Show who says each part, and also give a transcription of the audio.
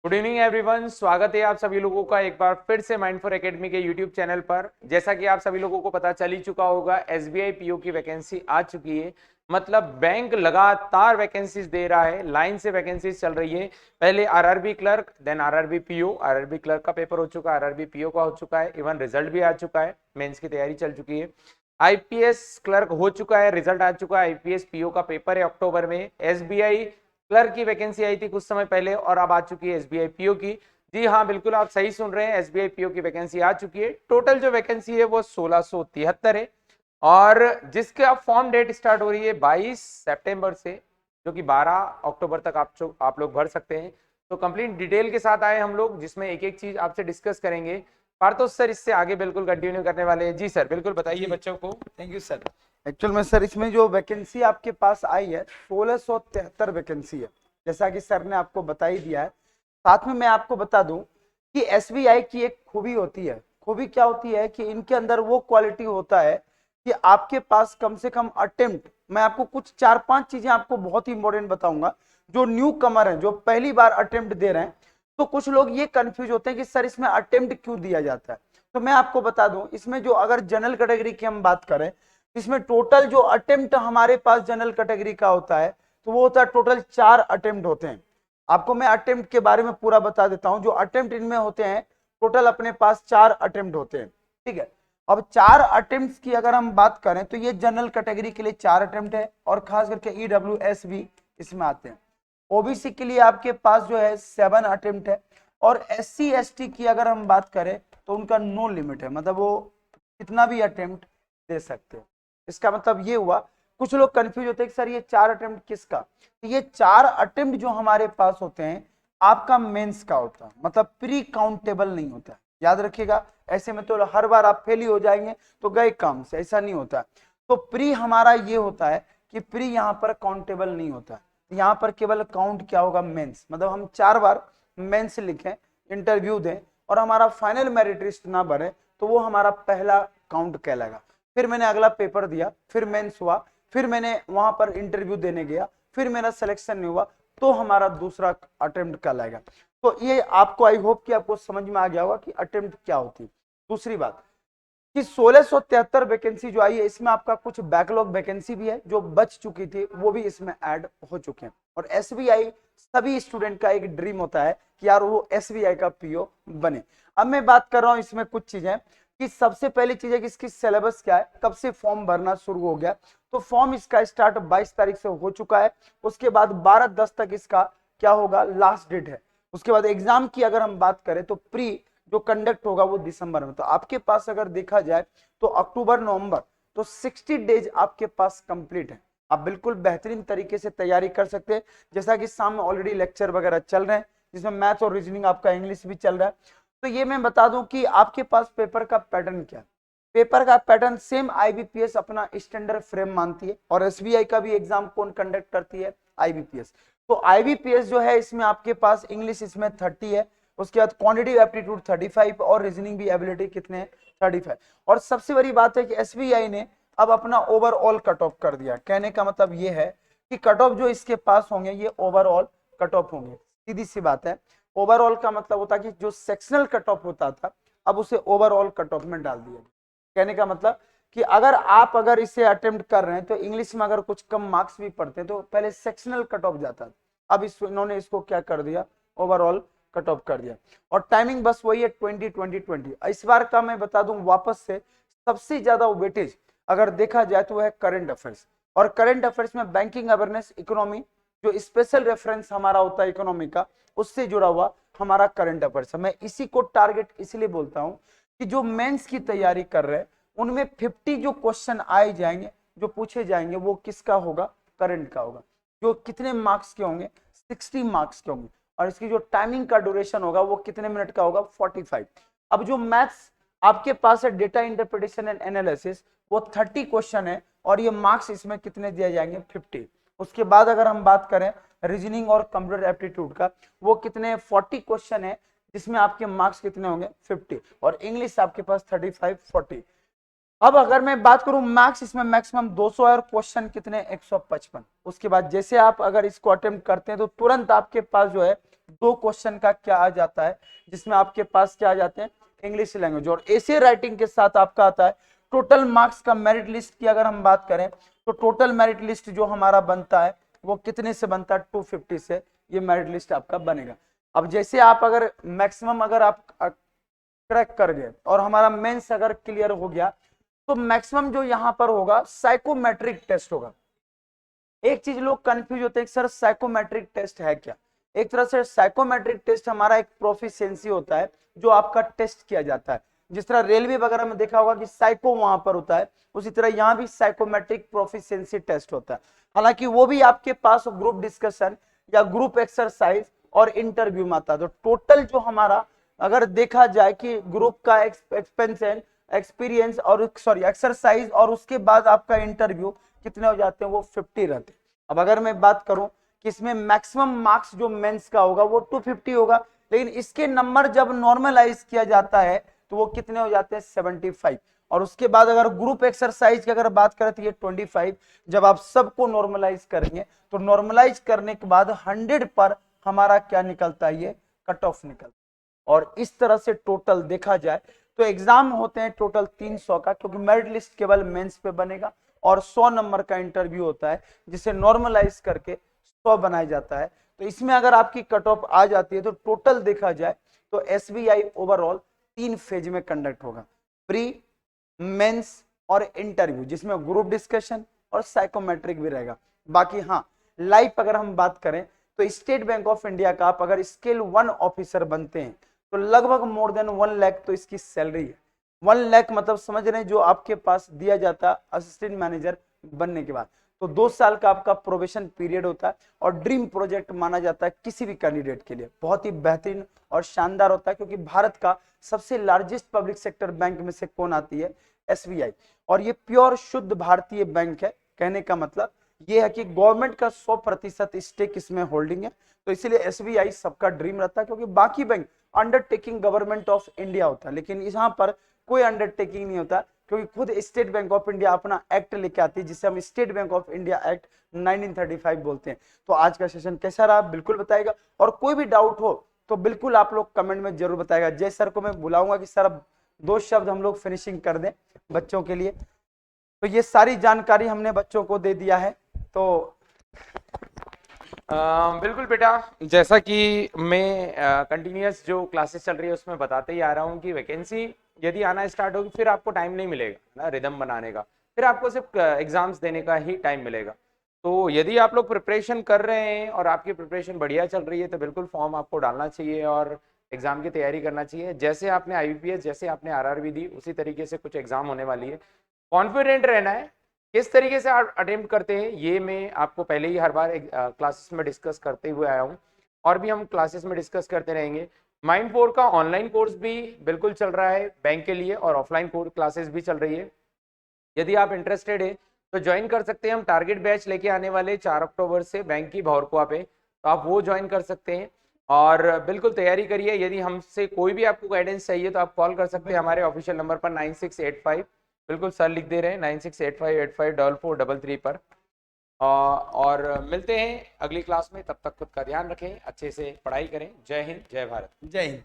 Speaker 1: Good evening everyone, स्वागत है आप सभी लोगों का एक बार फिर से माइंड फॉर एकेडमी के यूट्यूब चैनल पर। जैसा कि आप सभी लोगों को पता चल ही चुका होगा, एसबीआई पीओ की वैकेंसी आ चुकी है। मतलब बैंक लगातार वैकेंसीज दे रहा है, लाइन से वैकेंसीज चल रही है। पहले RRB clerk, then RRB PO. RRB clerk का पेपर हो चुका है, आरआरबी पीओ का हो चुका है, इवन रिजल्ट भी आ चुका है, मेंस की तैयारी चल चुकी है। आईपीएस क्लर्क हो चुका है, रिजल्ट आ चुका है। आईपीएस पीओ का पेपर है अक्टूबर में। एसबीआई क्लर्क की वैकेंसी आई थी कुछ समय पहले और अब आ चुकी है एसबीआई पीओ की। जी हाँ, बिल्कुल आप सही सुन रहे हैं, एसबीआई पीओ की वैकेंसी आ चुकी है। टोटल जो वैकेंसी है वो 1673 है और जिसका फॉर्म डेट स्टार्ट हो रही है 22 सितंबर से, जो कि 12 अक्टूबर तक आप लोग भर सकते हैं। तो कंप्लीट डिटेल के साथ आए हम लोग, जिसमें एक एक चीज आपसे डिस्कस करेंगे। पार्थोस सर इससे आगे बिल्कुल कंटिन्यू करने वाले हैं। जी सर, बिल्कुल बताइए बच्चों को।
Speaker 2: Thank you sir. एक्चुअल में सर इसमें जो वैकेंसी आपके पास आई है 1673 वैकेंसी है, जैसा कि सर ने आपको बता ही दिया है। साथ में मैं आपको बता दूं कि एसबीआई की एक खूबी होती है। खूबी क्या होती है कि इनके अंदर वो क्वालिटी होता है कि आपके पास कम से कम अटेम्प्ट, मैं आपको कुछ 4-5 चीजें आपको बहुत ही इंपॉर्टेंट बताऊंगा। जो न्यू कमर है, जो पहली बार अटेम्प्ट दे रहे हैं, तो कुछ लोग ये कंफ्यूज होते हैं कि सर इसमें अटेम्प्ट क्यों दिया जाता है। तो मैं आपको बता दूं, इसमें जो अगर जनरल कैटेगरी की हम बात करें, इसमें टोटल जो अटेम्प्ट हमारे पास जनरल कैटेगरी का होता है, तो वो होता है टोटल 4 अटेम्प्ट होते हैं। आपको मैं अटेम्प्ट के बारे में पूरा बता देता हूं। जो अटेम्प्ट इनमें होते हैं, टोटल अपने पास 4 अटेम्प्ट होते हैं। ठीक है। अब 4 अटेम्प्ट की अगर हम बात करें तो ये जनरल कैटेगरी के लिए 4 अटेम्प्ट है और खास करके ईडब्ल्यूएस भी इसमें आते हैं। ओबीसी के लिए आपके पास जो है 7 अटेम्प्ट है और एससी एसटी की अगर हम बात करें तो उनका नो लिमिट है, मतलब वो कितना भी अटेम्प्ट दे सकते हैं। इसका मतलब ये हुआ, कुछ लोग कंफ्यूज होते हैं कि सर ये 4 अटेम्प्ट किसका। तो ये 4 अटेम्प्ट जो हमारे पास होते हैं आपका मेंस का होता है, मतलब प्री काउंटेबल नहीं होता है। याद रखिएगा, ऐसे में तो हर बार आप फेल ही हो जाएंगे तो गए काम से, ऐसा नहीं होता। तो प्री हमारा ये होता है कि प्री यहाँ पर काउंटेबल नहीं होता है। यहाँ पर केवल काउंट क्या होगा, मेंस। मतलब हम 4 बार मेंस लिखें, इंटरव्यू दें और हमारा फाइनल मेरिट लिस्ट ना बने तो वो हमारा पहला काउंट कहलाएगा। फिर मैंने अगला पेपर दिया, फिर मेंस हुआ, फिर मैंने वहां पर इंटरव्यू देने गया, फिर मेरा सिलेक्शन नहीं हुआ, तो हमारा दूसरा अटेम्प्ट कहलाएगा। तो ये आपको, आई होप कि आपको समझ में आ गया होगा कि अटेम्प्ट क्या होती है। दूसरी बात कि 1673 वैकेंसी जो आई है, इसमें आपका कुछ बैकलॉग वैकेंसी भी है जो बच चुकी थी, वो भी इसमें ऐड हो चुके हैं। और एसबीआई सभी स्टूडेंट का एक ड्रीम होता है कि यार वो एसबीआई का पीओ बने। अब मैं बात कर रहा हूं इसमें कुछ चीजें कि सबसे पहली चीज है कि इसकी सिलेबस क्या है, कब से फॉर्म भरना शुरू हो गया। तो फॉर्म इसका स्टार्ट 22 तारीख से हो चुका है। उसके बाद 12/10 तक इसका क्या होगा, लास्ट डेट है। उसके बाद एग्जाम की अगर हम बात करें तो प्री जो कंडक्ट होगा वो दिसंबर में। तो आपके पास अगर देखा जाए तो अक्टूबर नवंबर, तो 60 डेज आपके पास कंप्लीट है। आप बिल्कुल बेहतरीन तरीके से तैयारी कर सकते हैं। जैसा कि सामने ऑलरेडी लेक्चर वगैरह चल रहे हैं, जिसमें मैथ और रीजनिंग आपका इंग्लिश भी चल रहा है। तो ये मैं बता दूं कि आपके पास पेपर का पैटर्न क्या है। पेपर का पैटर्न सेम आईबीपीएस अपना स्टैंडर्ड फ्रेम मानती है और एसबीआई का भी एग्जाम कौन कंडक्ट करती है, आईबीपीएस। तो आईबीपीएस जो है इसमें आपके पास इंग्लिश इसमें 30 है, उसके बाद क्वांटिटी एप्टीट्यूड 35 और रीजनिंग भी एबिलिटी कितने हैं, 35। और सबसे बड़ी बात है कि एसबीआई ने अब अपना ओवरऑल कट ऑफ कर दिया। कहने का मतलब ये है कि कट ऑफ जो इसके पास होंगे ये ओवरऑल कट ऑफ होंगे। सीधी सी बात है, ओवरऑल का मतलब होता है कि जो सेक्शनल कट ऑफ होता था अब उसे ओवरऑल कट ऑफ में डाल दिया। कहने का मतलब कि अगर इसे अटेम्प्ट कर रहे हैं तो इंग्लिश में अगर कुछ कम मार्क्स भी पड़ते हैं तो पहले सेक्शनल कट ऑफ जाता था, अब इन्होंने इसको क्या कर दिया, ओवरऑल कट ऑफ कर दिया। और टाइमिंग बस वही है 20-20-20। इस बार का मैं बता दूं वापस से, सबसे ज्यादा वेटेज अगर देखा जाए तो वह है करंट अफेयर्स। और करंट अफेयर्स में बैंकिंग अवेयरनेस, इकोनॉमी, जो स्पेशल रेफरेंस हमारा होता है इकोनॉमी का, उससे जुड़ा हुआ हमारा करंट अफेयर्स है। मैं इसी को टारगेट इसलिए बोलता हूं कि जो मेंस की तैयारी कर रहे हैं उनमें 50 जो क्वेश्चन आए जाएंगे, जो पूछे जाएंगे, वो किसका होगा, करंट का होगा। जो कितने मार्क्स के होंगे, 60 मार्क्स के होंगे। और इसकी जो टाइमिंग का ड्यूरेशन होगा वो कितने मिनट का होगा, 45। अब जो मैथ्स आपके पास है, डेटा इंटरप्रिटेशन एंड एनालिसिस, वो 30 क्वेश्चन है और ये मार्क्स इसमें कितने दिए जाएंगे, 50। उसके बाद अगर हम बात करें रीजनिंग और कंप्यूटर एप्टीट्यूड का, वो कितने 40 क्वेश्चन है जिसमें आपके मार्क्स कितने होंगे, 50। और इंग्लिश आपके पास 35-40। अब अगर मैं बात करूं मैक्स, इसमें मैक्सिमम 200 है और क्वेश्चन कितने 155। उसके बाद जैसे आप अगर इसको अटेम्प्ट करते हैं तो तुरंत आपके पास जो है 2 क्वेश्चन का क्या आ जाता है, जिसमें आपके पास क्या आ जाते हैं इंग्लिश लैंग्वेज और एसे राइटिंग के साथ आपका आता है। टोटल मार्क्स का मेरिट लिस्ट की अगर हम बात करें तो टोटल मेरिट लिस्ट जो हमारा बनता है वो कितने से बनता है 250 से ये मेरिट लिस्ट आपका बनेगा। अब जैसे आप अगर मैक्सिमम अगर आप क्रैक कर गए और हमारा मेंस अगर क्लियर हो गया तो मैक्सिमम जो यहाँ पर होगा साइकोमेट्रिक टेस्ट होगा। एक चीज लोग कंफ्यूज होते हैं सर साइकोमेट्रिक टेस्ट है क्या। एक तरह से साइकोमेट्रिक टेस्ट हमारा एक प्रोफिशिएंसी होता है जो आपका टेस्ट किया जाता है। जिस तरह रेलवे वगैरह में देखा होगा कि साइको वहां पर होता है, उसी तरह यहाँ भी साइकोमेट्रिक प्रोफिशिएंसी टेस्ट होता है। हालांकि वो भी आपके पास ग्रुप डिस्कशन या ग्रुप एक्सरसाइज और इंटरव्यू में आता है। तो टोटल जो हमारा अगर देखा जाए कि ग्रुप का एक्सपेंशन एक्सपीरियंस और सॉरी एक्सरसाइज और उसके बाद आपका इंटरव्यू कितने हो जाते हैं वो 50 रहते हैं। अब अगर मैं बात करूं कि इसमें मैक्सिमम मार्क्स जो मेंस का होगा वो 250 होगा, लेकिन इसके नंबर जब नॉर्मलाइज किया जाता है तो वो कितने हो जाते हैं 75। और उसके बाद अगर ग्रुप एक्सरसाइज की अगर बात करें तो ये 25। जब आप सबको नॉर्मलाइज करेंगे तो नॉर्मलाइज करने के बाद 100 पर हमारा क्या निकलता है ये कट ऑफ निकलता है। और इस तरह से टोटल देखा जाए तो एग्जाम होते हैं टोटल 300 का, क्योंकि मेरिट लिस्ट केवल मेंस पे बनेगा और 100 नंबर का इंटरव्यू होता है जिसे नॉर्मलाइज करके 100 बनाया जाता है। तो इसमें अगर आपकी कट ऑफ आ जाती है तो टोटल देखा जाए तो एसबीआई ओवरऑल 3 फेज में कंडक्ट होगा, प्री, मेंस और इंटरव्यू, जिसमें ग्रुप डिस्कशन और साइकोमेट्रिक भी रहेगा। बाकी हाँ लाइव अगर हम बात करें तो स्टेट बैंक ऑफ इंडिया का आप अगर स्केल 1 ऑफिसर बनते हैं तो लगभग मोर देन 1 लाख तो इसकी सैलरी है। 1 लाख मतलब समझ रहे हैं जो आपके पास दिया जाता है असिस्टेंट मैनेजर बनने के बाद। तो 2 साल का आपका प्रोबेशन पीरियड होता है और ड्रीम प्रोजेक्ट माना जाता है किसी भी कैंडिडेट के लिए। बहुत ही बेहतरीन और शानदार होता है, क्योंकि भारत का सबसे लार्जेस्ट पब्लिक सेक्टर बैंक में से कौन आती है एसबीआई, और ये प्योर शुद्ध भारतीय बैंक है। कहने का मतलब ये है कि गवर्नमेंट का 100% स्टेक इसमें होल्डिंग है। तो इसीलिए एसबीआई सबका ड्रीम रहता है, क्योंकि बाकी bank undertaking government of India होता है, लेकिन यहाँ पर कोई अंडरटेकिंग नहीं होता, क्योंकि खुद स्टेट बैंक ऑफ इंडिया अपना एक्ट लेके आती है जिसे हम state bank of India act 1935 बोलते हैं। तो आज का सेशन कैसा रहा बिल्कुल बताएगा, और कोई भी डाउट हो तो बिल्कुल आप लोग कमेंट में जरूर बताएगा। जय सर को मैं बुलाऊंगा कि सर अब 2 शब्द हम लोग फिनिशिंग कर दें बच्चों के लिए। तो ये सारी जानकारी हमने बच्चों को दे दिया है। तो
Speaker 1: बिल्कुल बेटा, जैसा कि मैं कंटिन्यूअस जो क्लासेस चल रही है उसमें बताते ही आ रहा हूँ कि वैकेंसी यदि आना स्टार्ट होगी फिर आपको टाइम नहीं मिलेगा ना रिदम बनाने का, फिर आपको सिर्फ एग्जाम्स देने का ही टाइम मिलेगा। तो यदि आप लोग प्रिपरेशन कर रहे हैं और आपकी प्रिपरेशन बढ़िया चल रही है तो बिल्कुल फॉर्म आपको डालना चाहिए और एग्जाम की तैयारी करना चाहिए। जैसे आपने आईबीपीएस, जैसे आपने आरआरबी दी, उसी तरीके से कुछ एग्जाम होने वाली है। कॉन्फिडेंट रहना है। किस तरीके से आप अटेम्प्ट करते हैं ये मैं आपको पहले ही हर बार क्लासेस में डिस्कस करते हुए आया हूँ, और भी हम क्लासेस में डिस्कस करते रहेंगे। माइंड 4 का ऑनलाइन कोर्स भी बिल्कुल चल रहा है बैंक के लिए, और ऑफलाइन कोर्स क्लासेस भी चल रही है। यदि आप इंटरेस्टेड है तो ज्वाइन कर सकते हैं। हम टारगेट बैच लेके आने वाले 4 अक्टूबर से बैंक की भौरकुआ पे, तो आप वो ज्वाइन कर सकते हैं और बिल्कुल तैयारी करिए। यदि हमसे कोई भी आपको गाइडेंस चाहिए तो आप कॉल कर सकते हैं हमारे ऑफिशियल नंबर पर 9685, बिल्कुल सर लिख दे रहे हैं 9685854433 पर। और मिलते हैं अगली क्लास में, तब तक खुद का ध्यान रखें, अच्छे से पढ़ाई करें। जय हिंद, जय भारत।
Speaker 2: जय हिंद।